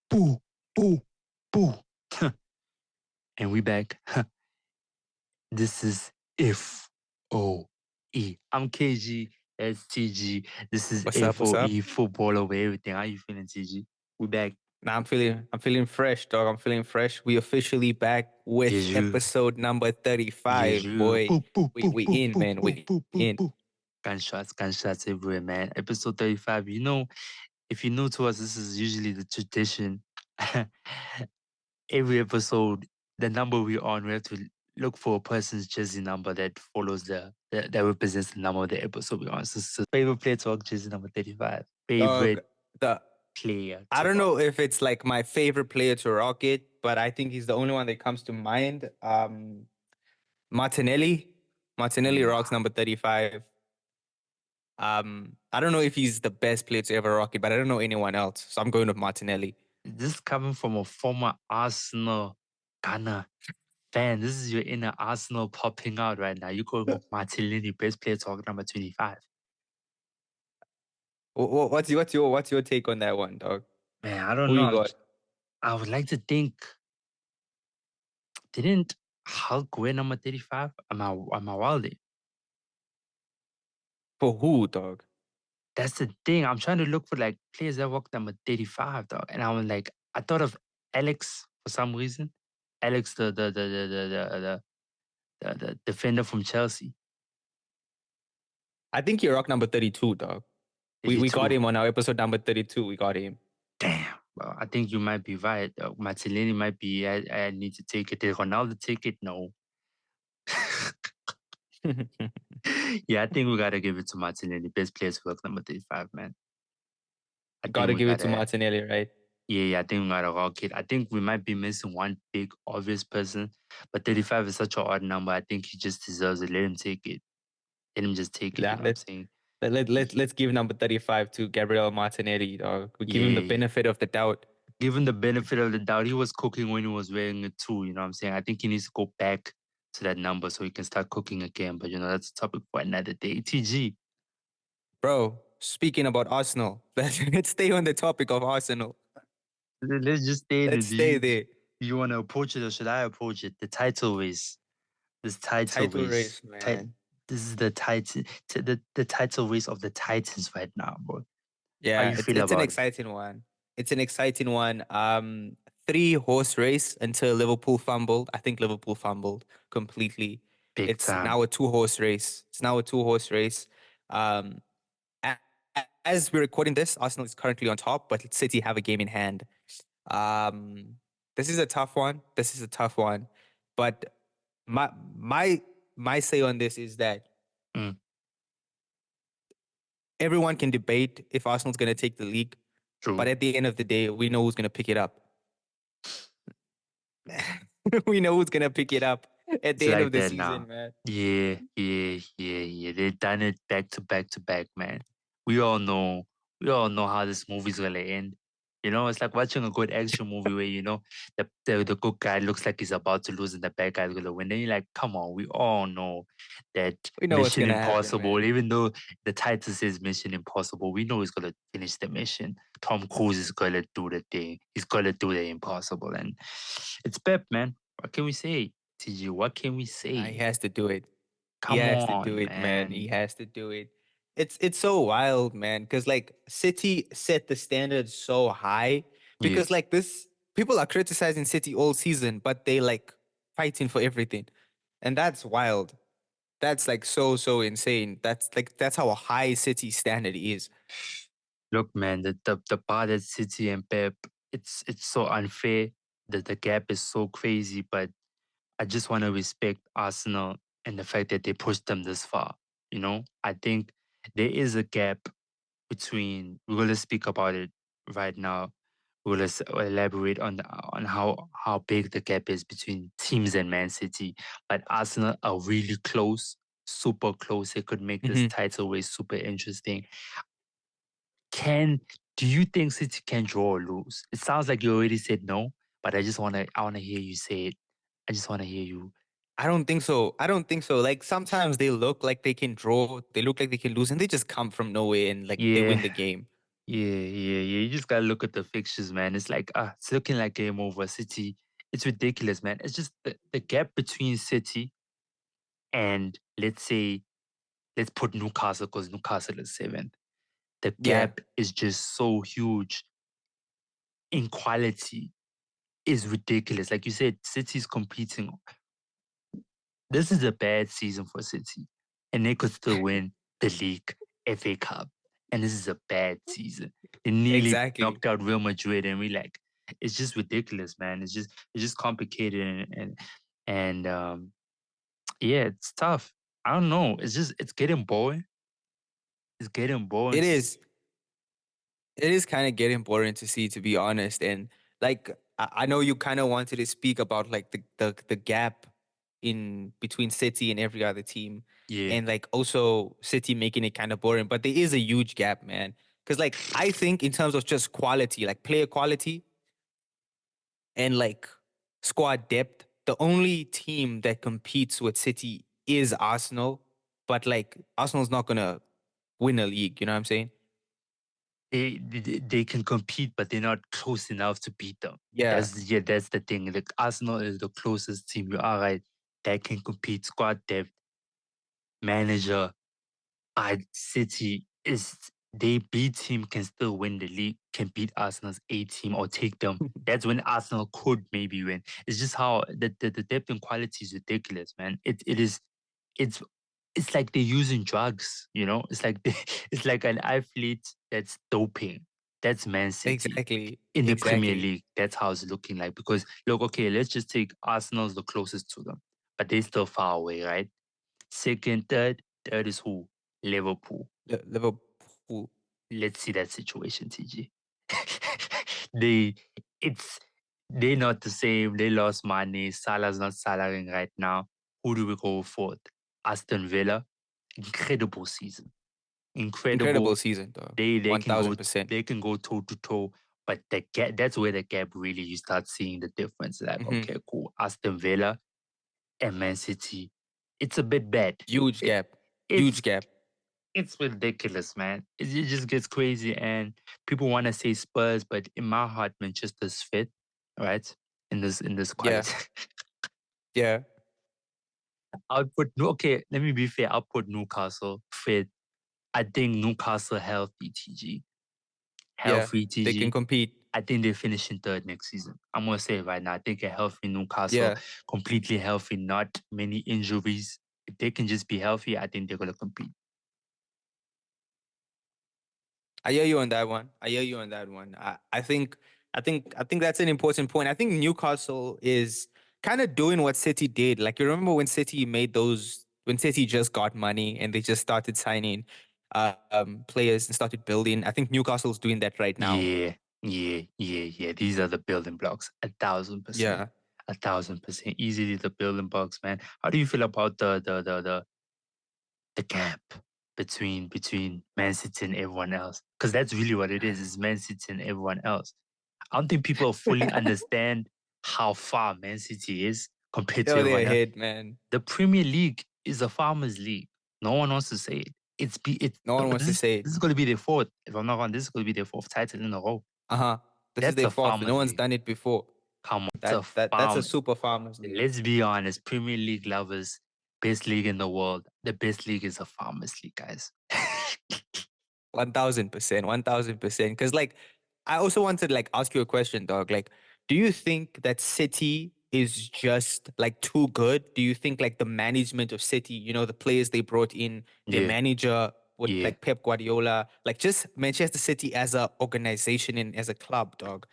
Boo, boo, boo. And we back. This is F.O.E. I'm KG. That's TG. This is What's up? What's up? F.O.E football over everything. How you feeling, TG? We back. Nah, I'm feeling fresh, dog. I'm feeling fresh. We officially back with Yes, you. episode number Yes, 35, you. boy. Boo, boo, We boo, we boo, in, boo, man. boo, We boo, boo, in. boo. Gunshots everywhere, man. Episode 35. You know, if you're new to us, this is usually the tradition. Every episode, the number we're on, we have to look for a person's jersey number that follows that represents the number of the episode we're on. So favorite player to rock jersey number 35. Dog, Favorite the player I to don't rock. know if it's like my favorite player to rock it, but I think he's the only one that comes to mind. Martinelli. Martinelli rocks Wow. number 35. I don't know if he's the best player to ever rock it, but I don't know anyone else. So I'm going with Martinelli. This coming from a former Arsenal Ghana fan. This is your inner Arsenal popping out right now. You going with Martinelli, best player to rock number 25. What's your take on that one, dog? Man, I don't Who you know. got? I would like to think, didn't Hulk wear number 35? Am I wilding? For who, dog? That's the thing. I'm trying to look for like players that walked number 35, dog. And I was like, I thought of Alex for some reason. Alex, the defender from Chelsea. I think you rock number 32, dog. We got 82. him on our episode number 32. We got him. Damn. Well, I think you might be right. Martinelli might be. I need to take it. Did Ronaldo take it? No. Yeah, I think we gotta give it to Martinelli. Best players for number 35, man. I think Gotta we give it to gotta. Martinelli, right? Yeah, I think we gotta rock it. I think we might be missing one big obvious person, but 35 is such an odd number. I think he just deserves it. Let him take it. Let him just take it. You Yeah, know what I'm saying? He- let's give number 35 to Gabriel Martinelli, dog. We give him the yeah. benefit of the doubt. Given the benefit of the doubt, he was cooking when he was wearing it too. You know what I'm saying? I think he needs to go back to that number so he can start cooking again. But that's a topic for another day. TG. Bro, speaking about Arsenal, let's stay on the topic of Arsenal. Let's just stay there. Let's stay there. Do you want to approach it or should I approach it? The title race. This title Title race. race, man. This is the title, the title race of the Titans right now, bro. How Yeah, you it's feel it's an about it? exciting one. It's an exciting one. Three horse race until Liverpool fumbled. I think Liverpool fumbled completely. Big It's time. now a two horse race. It's now a two horse race. Um, as we're recording this, Arsenal is currently on top, but City have a game in hand. Um, this is a tough one. This is a tough one. But my my my say on this is that Mm, everyone can debate if Arsenal's going to take the league, but true. at the end of the day, we know who's going to pick it up. We know who's going to pick it up at It's the end like of the that season, now. man. Yeah. They've done it back to back to back, man. We all know, we all know how this movie's gonna end. It's like watching a good action movie where the good guy looks like he's about to lose and the bad guy's gonna win. Then you're like, come on, we all know that We know what's Mission going to happen, Impossible, man. even though the title says Mission Impossible, we know he's gonna finish the mission. Tom Cruise is gonna do the thing. He's gonna do the impossible. And it's Pep, man. What can we say? TG, what can we Nah, he say? has to do it. He Come has to do on, it, man. man. He has to do it. It's so wild, man. Because like City set the standard so high. Because Yes. like this, people are criticizing City all season, but they like fighting for everything, and that's wild. That's like so insane. That's how high City standard is. Look, man, the bar that City and Pep, it's so unfair. The gap is so crazy, but I just want to respect Arsenal and the fact that they pushed them this far. I think there is a gap between. We're gonna speak about it right now. We'll elaborate on how big the gap is between teams and Man City. But Arsenal are really close, super close. They could make this Hmm. title race super interesting. Can do you think City can draw or lose? It sounds like you already said no, but I wanna hear you say it. I just wanna hear you. I don't think so. I don't think so. Like sometimes they look like they can draw, they look like they can lose, and they just come from nowhere and like they Yeah, win the game. Yeah. You just gotta look at the fixtures, man. It's like it's looking like game over. City, it's ridiculous, man. It's just the gap between City and let's put Newcastle because Newcastle is seventh. The Yeah, gap is just so huge in quality is ridiculous. Like you said, City's competing. This is a bad season for City, and they could still win the league, FA Cup. And this is a bad season. They nearly exactly. knocked out Real Madrid, and we like it's just ridiculous, man. It's just complicated and yeah, it's tough. I don't know. It's getting boring. It's getting boring It to is. see. It is kind of getting boring to see, to be honest. And like, I know you kind of wanted to speak about like the gap in between City and every other team, Yeah. and like also City making it kind of boring. But there is a huge gap, man. Because like I think in terms of just quality, like player quality and like squad depth, the only team that competes with City is Arsenal. But like Arsenal's not gonna win a league. You know what I'm saying? They can compete, but they're not close enough to beat them. Yeah. That's the thing. Like Arsenal is the closest team. You are right. That can compete. Squad depth, manager. City is they beat team can still win the league. Can beat Arsenal's A team or take them. That's when Arsenal could maybe win. It's just how the depth and quality is ridiculous, man. It is it's it's like they're using drugs, you know? It's like it's like an athlete that's doping. That's Man City. Exactly. In the Premier Exactly. League, that's how it's looking like. Because look, okay, let's just take Arsenal's the closest to them, but they're still far away, right? Second, third is who? Liverpool. Liverpool. Let's see that situation, TG. they it's they're not the same. They lost money. Salah's not salarying right now. Who do we go fourth? Aston Villa. Incredible season. Incredible Incredible. season, though. They One can go thousand percent. toe to toe. But the gap, that's where the gap really you start seeing the difference. Like, Mm-hmm. okay, cool. Aston Villa and Man City. It's a bit bad. Huge It, gap. it's Huge gap. it's ridiculous, man. It just gets crazy, and people want to say Spurs, but in my heart, Manchester's fit, right? In this Yeah. quality, Yeah. I'll put okay. Let me be fair. I'll put Newcastle fit. I think Newcastle healthy, TG, Yeah. healthy, They can TG. compete. I think they finish in third next season. I'm gonna say it right now. I think a healthy Newcastle, Yeah. completely healthy, not many injuries. If they can just be healthy, I think they're gonna compete. I hear you on that one. I hear you on that one. I think that's an important point. I think Newcastle is kind of doing what City did. Like you remember when City made those when City just got money and they just started signing players and started building. I think Newcastle's doing that right now. Yeah. These are the building blocks. 1,000%. Yeah. 1,000%. Easily the building blocks, man. How do you feel about the gap between Man City and everyone else? Because that's really what it is Man City and everyone else. I don't think people fully understand how far Man City is compared to Yo, they're everyone else. ahead, man. The Premier League is a farmers' league. No one wants to say it. It's No one wants to say this it. is going to be their fourth. If I'm not wrong, this is going to be their fourth title in a row. Uh-huh. This is That's their a fourth. No farmers' one's league. done it before. Come on, it's a That's a farm. super farmers league. Let's be honest, Premier League lovers, best league in the world. The best league is a farmers' league, guys. 1000%. 1000%. Because like I also wanted to like ask you a question, dog. Like, do you think that City is just like too good? Do you think like the management of City, you know, the players they brought in, their Yeah, manager with yeah, like Pep Guardiola, like just Manchester City as a organization and as a club, dog?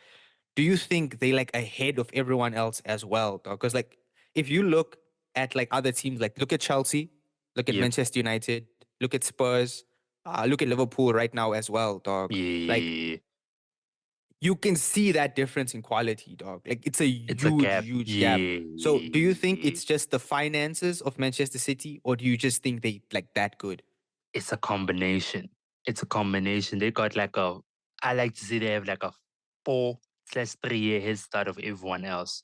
Do you think they like ahead of everyone else as well, dog? Because like if you look at like other teams, like look at Chelsea, look at yep, Manchester United, look at Spurs, look at Liverpool right now as well, dog. Like yeah. you can see that difference in quality, dog. Like it's a It's a huge, gap. huge gap. So do you think Yeah. it's just the finances of Manchester City, or do you just think they like that good? It's a combination. It's a combination. They got like I like to say they have like a 4/3 year head start of everyone else.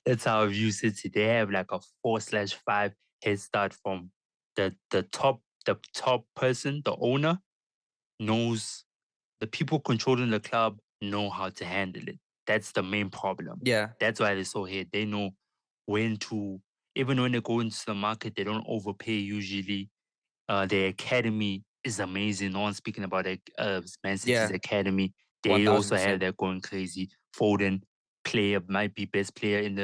That's how I view City. They have like a 4/5 head start from the top person, the owner knows. the people controlling the club know how to handle it. That's the main problem. Yeah, That's why they're so hit. They know when to, even when they go into the market, they don't overpay usually. Their academy is amazing. No one's speaking about Man City's yeah, academy. They also have 1000%. that going crazy. Foden, player might be best player in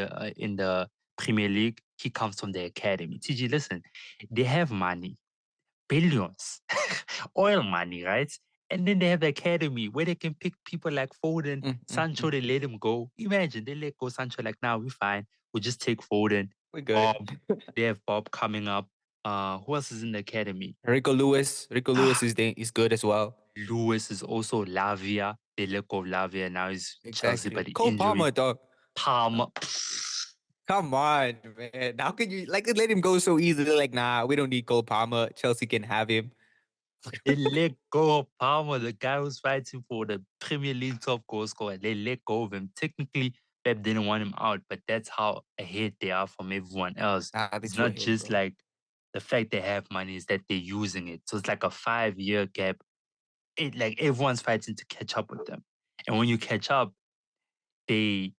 the Premier League. He comes from the academy. TG, listen, they have money, billions, oil money, right? And then they have the academy where they can pick people like Foden, Mm, mm, Sancho. mm. They let him go. Imagine they let go Sancho. Like now we're fine. We'll just take Foden. We're good. Bob. They have Bob coming up. Who else is in the academy? Rico Lewis is good as well. Lewis is also Lavia. They let go of Lavia. Now he's Chelsea, Exactly. but the Cole injury. Palmer, dog. Palmer. Come on, man. How can you like let him go so easily? Like, nah, we don't need Cole Palmer. Chelsea can have him. They let go of Palmer, the guy who's fighting for the Premier League top goal scorer. They let go of him. Technically, Pep didn't want him out, but that's how ahead they are from everyone else. Nah, they're It's too not ahead, just bro. like the fact they have money, is that they're using it. So it's like a 5 year gap. It like everyone's fighting to catch up with them. And when you catch up, they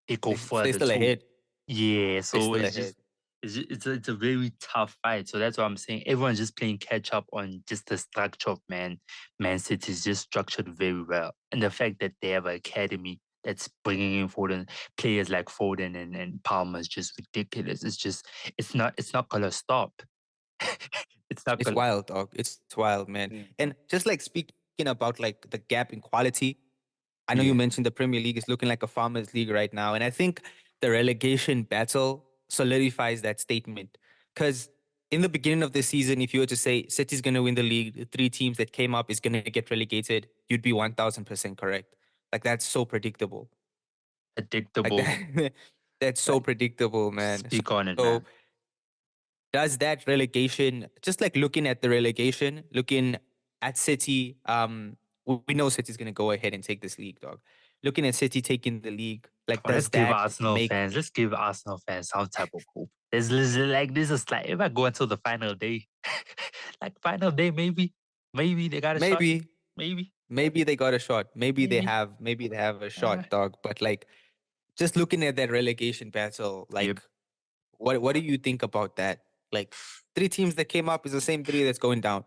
they go They're further still too. ahead. Yeah, They're so still it's just ahead. it's a very tough fight. So that's what I'm saying. Everyone's just playing catch up on just the structure of Man City is just structured very well, and the fact that they have an academy that's bringing in Foden players like Foden and Palmer is just ridiculous. It's not gonna stop. It's not It's gonna. wild, dog. It's wild, man. Mhm. And just like speaking about like the gap in quality, I know you Yeah, mentioned the Premier League is looking like a farmers league right now, and I think the relegation battle solidifies that statement. Because in the beginning of the season, if you were to say City's going to win the league, the three teams that came up is going to get relegated, you'd be 1000% correct. Like that's so predictable. Like predictable. that, that's so Like predictable, man. speak on it, So man. does that relegation, just like looking at the relegation, looking at City, we know City's going to go ahead and take this league, dog. Looking at City taking the league, like, Oh, does that make, Let's give Arsenal fans some type of hope. Like this is like if I go until the final day, like final day, maybe they got a shot, maybe, maybe, maybe they got a shot. maybe. Maybe they have a Uh, shot, dog. But like, just looking at that relegation battle, yep, like, what do you think about that? Like, three teams that came up is the same three that's going down.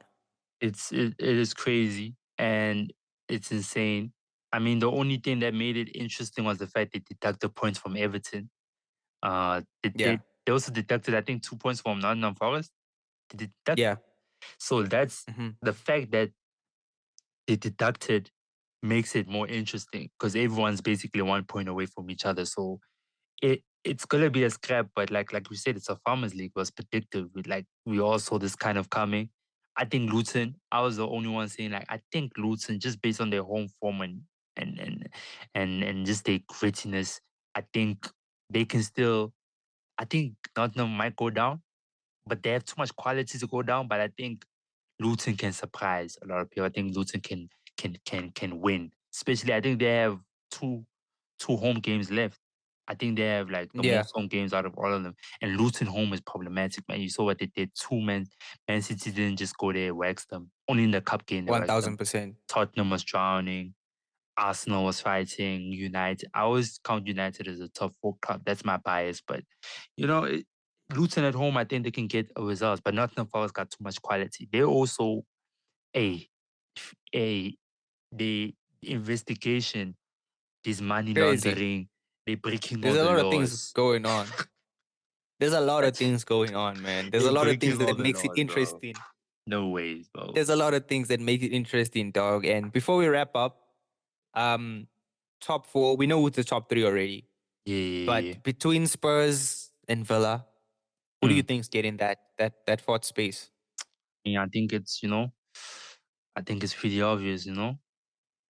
it is crazy and it's insane. I mean, the only thing that made it interesting was the fact they deducted points from Everton. Yeah, They also deducted, I think, 2 points from Nottingham Forest. They deduct, yeah, so that's hmm the fact that they deducted makes it more interesting because everyone's basically 1 point away from each other. So it's gonna be a scrap, but like we said, it's a farmers league. It was predictive. We all saw this kind of coming. I think Luton. I was the only one saying like I think Luton just based on their home form and and and just their grittiness. I think they can still. I think Nottingham might go down, but they have too much quality to go down. But I think Luton can surprise a lot of people. I think Luton can win. Especially, I think they have two two home games left. I think they have like the yeah, most home games out of all of them. And Luton home is problematic, man. You saw what they did. Man City didn't just go there and wax them. Only in the cup game they one waxed thousand them. percent. Tottenham was drowning. Arsenal was fighting. United. I always count United as a top four club. That's my bias, but you know, Luton at home, I think they can get a result, but Nottingham Forest got too much quality. They also a a the investigation, this money Crazy. laundering, they breaking There's all a the lot of things laws. going on. There's a lot of That's things going on, man. There's they a lot of things breaking all that the makes it laws, bro. interesting. No ways, bro. There's a lot of things that make it interesting, dog. And before we wrap up, um, top four, we know who's the top three already. Yeah, yeah, yeah. But between Spurs and Villa, who do you Mm. think's getting that fourth space? Yeah, I think I think it's pretty obvious,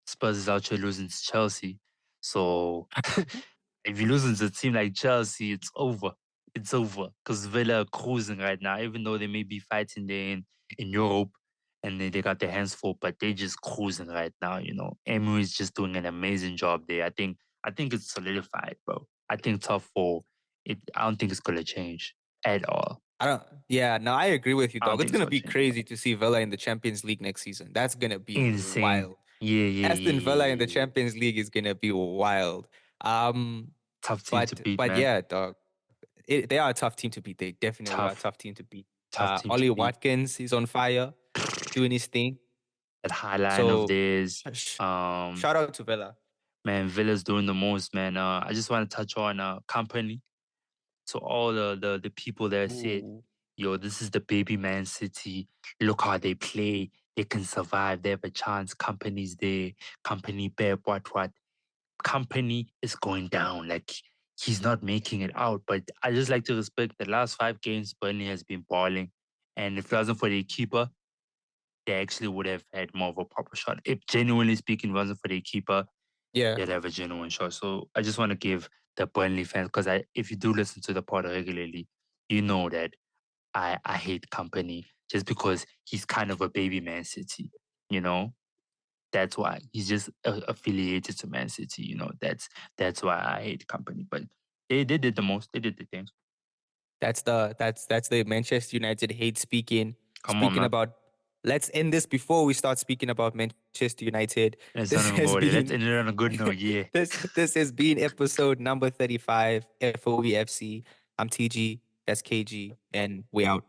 Spurs is actually losing to Chelsea. So if you lose to a team like Chelsea, it's over. It's over. Because Villa are cruising right now, even though they may be fighting there in Europe and they got their hands full, but they're just cruising right now. Emery's just doing an amazing job there. I think it's solidified, bro. I think top four, I don't think it's gonna change at all. I don't. Yeah, no, I agree with you, I don't dog. It's think it's gonna gonna be change. crazy to see Villa in the Champions League next season. That's gonna be Insane. wild. Yeah, yeah, Aston yeah, Villa in the yeah, yeah. Champions League is gonna be wild. Um, Tough team to but beat, but man. yeah, dog. They are a tough team to beat. They definitely are a Tough, tough team to beat. tough team to Ollie beat. Watkins, he's on fire, doing his thing. That high line of So theirs. shout out to Villa. Man, Villa's doing the most, man. I just want to touch on company. To all the people that said, Ooh. yo, this is the baby Man City. Look how they play. They can survive. They have a chance. Company's there. Company Pep, what. Company is going down. Like he's not making it out. But I just like to respect the last 5 games, Burnley has been balling. And if it wasn't for the keeper, they actually would have had more of a proper shot. If genuinely speaking, it wasn't for the keeper, Yeah, they'd have a genuine shot. So I just want to give the Burnley fans, because if you do listen to the pod regularly, you know that I hate company just because he's kind of a baby Man City. You know, that's why he's just affiliated to Man City. That's why I hate company. But they did the most. They did the things. that's the Manchester United hate speaking. Come on, Speaking man. about, let's end this before we start speaking about Manchester United. Let's not This even has go there. Let's been end it on a good note. Yeah. this has been episode number 35 FOE FC. I'm TG, that's KG, and we out.